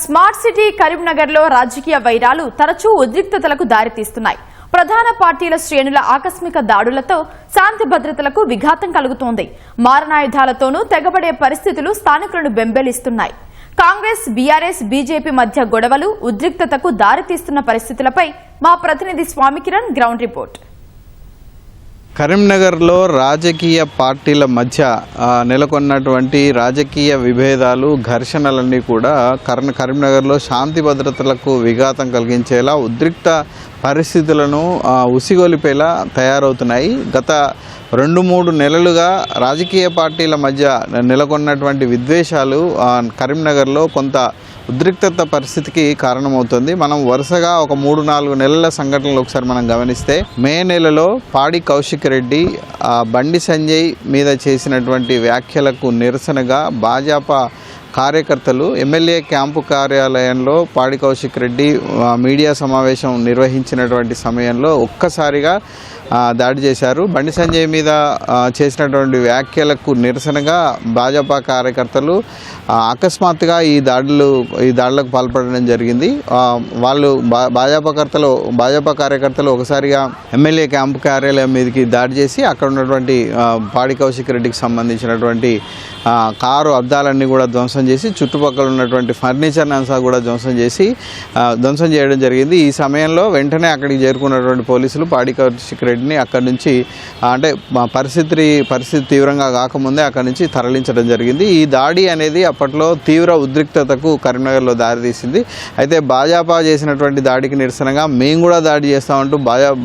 Smart city కరీంనగర్లో రాజకీయ వైరాలు తరచూ ఉద్రిక్తతలకు దారితీస్తున్నాయి. ప్రధాన పార్టీల శ్రేణుల ఆకస్మిక దాడులతో శాంతి భద్రతలకు విఘాతం కలుగుతోంది. మారణాయుధాలతోనూ తెగబడే పరిస్థితులు స్థానికులను బెంబేలిస్తున్నాయి. కాంగ్రెస్, బీఆర్ఎస్, బీజేపీ మధ్య గొడవలు ఉద్రిక్తతకు దారితీస్తున్న పరిస్థితులపై మా ప్రతినిధి స్వామికిరణ్ గ్రౌండ్ రిపోర్ట్. కరీంనగర్లో రాజకీయ పార్టీల మధ్య నెలకొన్నటువంటి రాజకీయ విభేదాలు, ఘర్షణలన్నీ కూడా కరీంనగర్లో శాంతి భద్రతలకు విఘాతం కలిగించేలా ఉద్రిక్త పరిస్థితులను ఉసిగొలిపేలా తయారవుతున్నాయి. గత 2-3 నెలలుగా రాజకీయ పార్టీల మధ్య నెలకొన్నటువంటి విద్వేషాలు కరీంనగర్లో కొంత ఉద్రిక్తత పరిస్థితికి కారణమవుతుంది. మనం వరుసగా ఒక 3-4 నెలల సంఘటనలు ఒకసారి మనం గమనిస్తే, మే నెలలో పాడి కౌశిక్ రెడ్డి బండి సంజయ్ మీద చేసినటువంటి వ్యాఖ్యలకు నిరసనగా భాజపా కార్యకర్తలు ఎమ్మెల్యే క్యాంపు కార్యాలయంలో పాడి కౌశిక్ రెడ్డి మీడియా సమావేశం నిర్వహించినటువంటి సమయంలో ఒక్కసారిగా దాడి చేశారు. బండి సంజయ్ మీద చేసినటువంటి వ్యాఖ్యలకు నిరసనగా భాజపా కార్యకర్తలు అకస్మాత్తుగా ఈ దాడులకు పాల్పడడం జరిగింది. వాళ్ళు భాజపా కార్యకర్తలు ఒకసారిగా ఎమ్మెల్యే క్యాంపు కార్యాలయం మీదకి దాడి చేసి అక్కడ ఉన్నటువంటి పాడి కౌశిక్ రెడ్డికి సంబంధించినటువంటి కారు అద్దాలన్నీ కూడా ధ్వంసం చేసి చుట్టుపక్కల ఉన్నటువంటి ఫర్నిచర్ అంతా కూడా ధ్వంసం చేయడం జరిగింది. ఈ సమయంలో వెంటనే అక్కడికి చేరుకున్నటువంటి పోలీసులు పాడి కౌశిక్ రెడ్డిని అక్కడి నుంచి పరిస్థితి తీవ్రంగా కాకముందే అక్కడి నుంచి తరలించడం జరిగింది. ఈ దాడి అనేది అప్పట్లో తీవ్ర ఉద్రిక్తతకు కరీంనగర్లో దారితీసింది. అయితే భాజపా చేసినటువంటి దాడికి నిరసనగా మేము కూడా దాడి చేస్తామంటూ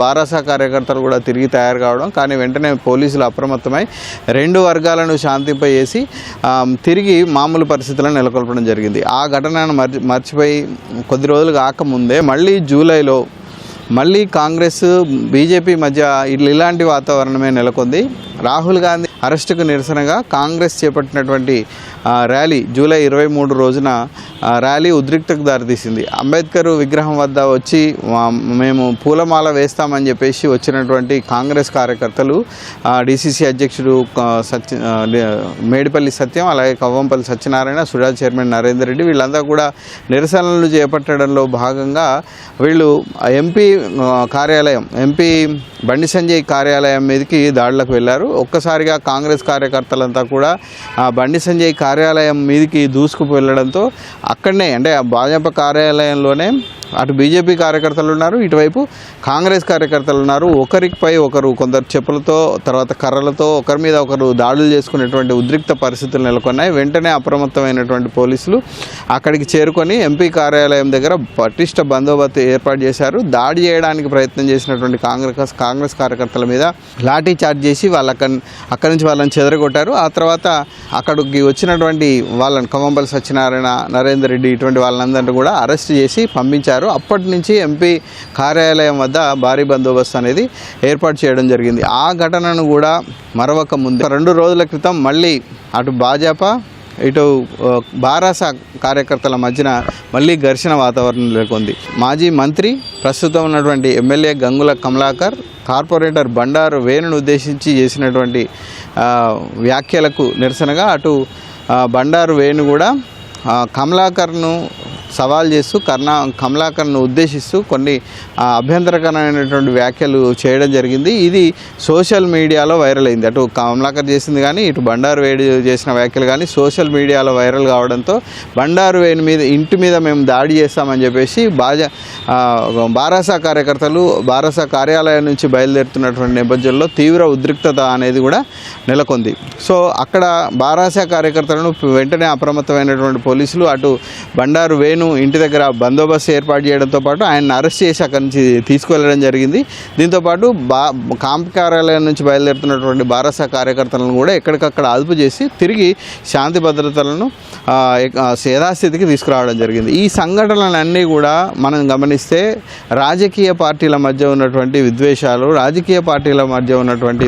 బారాసా కార్యకర్తలు కూడా తిరిగి తయారు కావడం, కానీ వెంటనే పోలీసులు అప్రమత్తమై 2 వర్గాలను శాంతింపజేసి తిరిగి మామూలు పరిస్థితులను నెలకొల్పడం జరిగింది. ఆ ఘటనను మర్చిపోయి కొద్ది రోజులు కాకముందే మళ్ళీ జూలైలో కాంగ్రెస్, బీజేపీ మధ్య ఇలాంటి వాతావరణమే నెలకొంది. రాహుల్ గాంధీ అరెస్టుకు నిరసనగా కాంగ్రెస్ చేపట్టినటువంటి ర్యాలీ జూలై 23 రోజున ర్యాలీ ఉద్రిక్తకు దారితీసింది. అంబేద్కర్ విగ్రహం వద్ద వచ్చి మేము పూలమాల వేస్తామని చెప్పేసి వచ్చినటువంటి కాంగ్రెస్ కార్యకర్తలు, డిసిసి అధ్యక్షుడు మేడిపల్లి సత్యం, అలాగే కవ్వంపల్లి సత్యనారాయణ, సుడా చైర్మన్ నరేందర్ రెడ్డి వీళ్ళంతా కూడా నిరసనలు చేపట్టడంలో భాగంగా వీళ్ళు ఎంపీ బండి సంజయ్ కార్యాలయం మీదకి దాడులకు వెళ్ళారు. ఒక్కసారిగా కాంగ్రెస్ కార్యకర్తలంతా కూడా బండి సంజయ్ కార్యాలయం మీదకి దూసుకు వెళ్ళడంతో అక్కడనే, అంటే భాజపా కార్యాలయంలోనే అటు బీజేపీ కార్యకర్తలు ఉన్నారు, ఇటువైపు కాంగ్రెస్ కార్యకర్తలు ఉన్నారు. ఒకరిపై ఒకరు కొందరు చెప్పులతో, తర్వాత కర్రలతో ఒకరి మీద ఒకరు దాడులు చేసుకునేటువంటి ఉద్రిక్త పరిస్థితులు నెలకొన్నాయి. వెంటనే అప్రమత్తమైనటువంటి పోలీసులు అక్కడికి చేరుకొని ఎంపీ కార్యాలయం దగ్గర పటిష్ట బందోబస్తు ఏర్పాటు చేశారు. దాడి చేయడానికి ప్రయత్నం చేసినటువంటి కాంగ్రెస్ కార్యకర్తల మీద లాఠీ చార్జ్ చేసి అక్కడి నుంచి వాళ్ళని చెదరగొట్టారు. ఆ తర్వాత అక్కడికి వచ్చినటువంటి వాళ్ళని కవ్వంపల్లి సత్యనారాయణ, నరేందర్ రెడ్డి ఇటువంటి వాళ్ళందరినీ కూడా అరెస్ట్ చేసి పంపించారు. అప్పటి నుంచి ఎంపీ కార్యాలయం వద్ద భారీ బందోబస్తు అనేది ఏర్పాటు చేయడం జరిగింది. ఆ ఘటనను కూడా మరవక ముందు 2 రోజుల క్రితం మళ్ళీ అటు భాజపా, ఇటు బారాసా కార్యకర్తల మధ్యన మళ్ళీ ఘర్షణ వాతావరణం నెలకొంది. మాజీ మంత్రి, ప్రస్తుతం ఉన్నటువంటి ఎమ్మెల్యే గంగుల కమలాకర్ కార్పొరేటర్ బండారు వేణును ఉద్దేశించి చేసినటువంటి వ్యాఖ్యలకు నిరసనగా అటు బండారు వేణు కూడా కమలాకర్ను సవాల్ చేస్తూ కమలాకర్ను ఉద్దేశిస్తూ కొన్ని అభ్యంతరకరమైనటువంటి వ్యాఖ్యలు చేయడం జరిగింది. ఇది సోషల్ మీడియాలో వైరల్ అయింది. అటు కమలాకర్ చేసింది కానీ, ఇటు బండారు వేణు చేసిన వ్యాఖ్యలు కానీ సోషల్ మీడియాలో వైరల్ కావడంతో బండారు వేణు ఇంటి మీద మేము దాడి చేస్తామని చెప్పేసి బారాసా కార్యకర్తలు బారాసా కార్యాలయం నుంచి బయలుదేరుతున్నటువంటి నేపథ్యంలో తీవ్ర ఉద్రిక్తత అనేది కూడా నెలకొంది. సో అక్కడ బారాసా కార్యకర్తలను వెంటనే అప్రమత్తమైనటువంటి పోలీసులు అటు బండారు వేణు ఇంటి దగ్గర బందోబస్తు ఏర్పాటు చేయడంతో పాటు ఆయన్ని అరెస్ట్ చేసి అక్కడి నుంచి తీసుకువెళ్ళడం జరిగింది. దీంతోపాటు క్యాంప్ కార్యాలయం నుంచి బయలుదేరుతున్నటువంటి బారాసా కార్యకర్తలను కూడా ఎక్కడికక్కడ అదుపు చేసి తిరిగి శాంతి భద్రతలను యథాస్థితికి తీసుకురావడం జరిగింది. ఈ సంఘటనలన్నీ కూడా మనం గమనిస్తే రాజకీయ పార్టీల మధ్య ఉన్నటువంటి విద్వేషాలు, రాజకీయ పార్టీల మధ్య ఉన్నటువంటి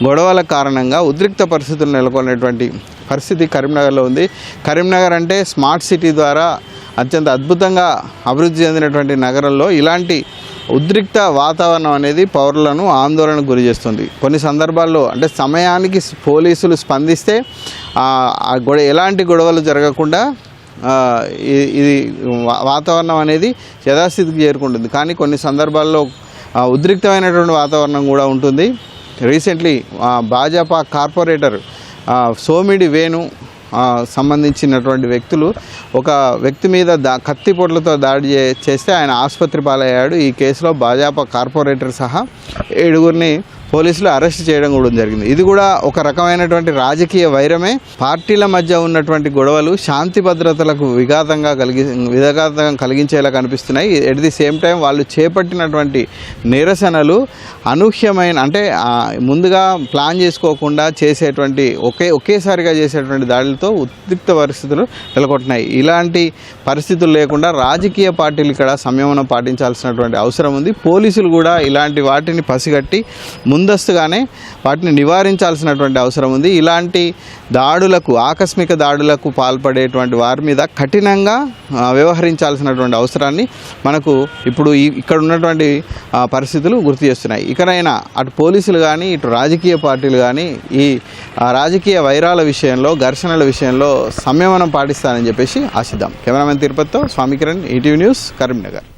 గొడవల కారణంగా ఉద్రిక్త పరిస్థితులు నెలకొన్నటువంటి పరిస్థితి కరీంనగర్లో ఉంది. కరీంనగర్ అంటే స్మార్ట్ సిటీ ద్వారా అత్యంత అద్భుతంగా అభివృద్ధి చెందినటువంటి నగరంలో ఇలాంటి ఉద్రిక్త వాతావరణం అనేది పౌరులను ఆందోళనకు గురి చేస్తుంది. కొన్ని సందర్భాల్లో అంటే సమయానికి పోలీసులు స్పందిస్తే ఎలాంటి గొడవలు జరగకుండా ఇది వాతావరణం అనేది యథాస్థితికి చేరుకుంటుంది. కానీ కొన్ని సందర్భాల్లో ఉద్రిక్తమైనటువంటి వాతావరణం కూడా ఉంటుంది. రీసెంట్లీ భాజపా కార్పొరేటర్ సోమిడి వేణు సంబంధించినటువంటి వ్యక్తులు ఒక వ్యక్తి మీద కత్తిపోట్లతో దాడి చేస్తే ఆయన ఆసుపత్రి పాలయ్యాడు. ఈ కేసులో భాజపా కార్పొరేటర్ సహా 7గురిని పోలీసులు అరెస్ట్ చేయడం కూడా జరిగింది. ఇది కూడా ఒక రకమైనటువంటి రాజకీయ వైరమే. పార్టీల మధ్య ఉన్నటువంటి గొడవలు శాంతి భద్రతలకు విఘాతం కలిగించేలా కనిపిస్తున్నాయి. ఎట్ ది సేమ్ టైం వాళ్ళు చేపట్టినటువంటి నిరసనలు అనూహ్యమైన, అంటే ముందుగా ప్లాన్ చేసుకోకుండా చేసేటువంటి ఒకేసారిగా చేసేటువంటి దాడులతో ఉద్రిక్త పరిస్థితులు నెలకొంటున్నాయి. ఇలాంటి పరిస్థితులు లేకుండా రాజకీయ పార్టీలు ఇక్కడ సంయమనం పాటించాల్సినటువంటి అవసరం ఉంది. పోలీసులు కూడా ఇలాంటి వాటిని పసిగట్టి ముందస్తుగానే వాటిని నివారించాల్సినటువంటి అవసరం ఉంది. ఇలాంటి దాడులకు, ఆకస్మిక దాడులకు పాల్పడేటువంటి వారి మీద కఠినంగా వ్యవహరించాల్సినటువంటి అవసరాన్ని మనకు ఇప్పుడు ఇక్కడ ఉన్నటువంటి పరిస్థితులు గుర్తు చేస్తున్నాయి. ఇకనైనా అటు పోలీసులు కానీ ఇటు రాజకీయ పార్టీలు కానీ ఈ రాజకీయ వైరాల విషయంలో, ఘర్షణల విషయంలో సంయమనం పాటిస్తారని చెప్పేసి ఆశిద్దాం. కెమెరామెన్ తిరుపతితో స్వామి కిరణ్, ఈటీవీ న్యూస్, కరీంనగర్.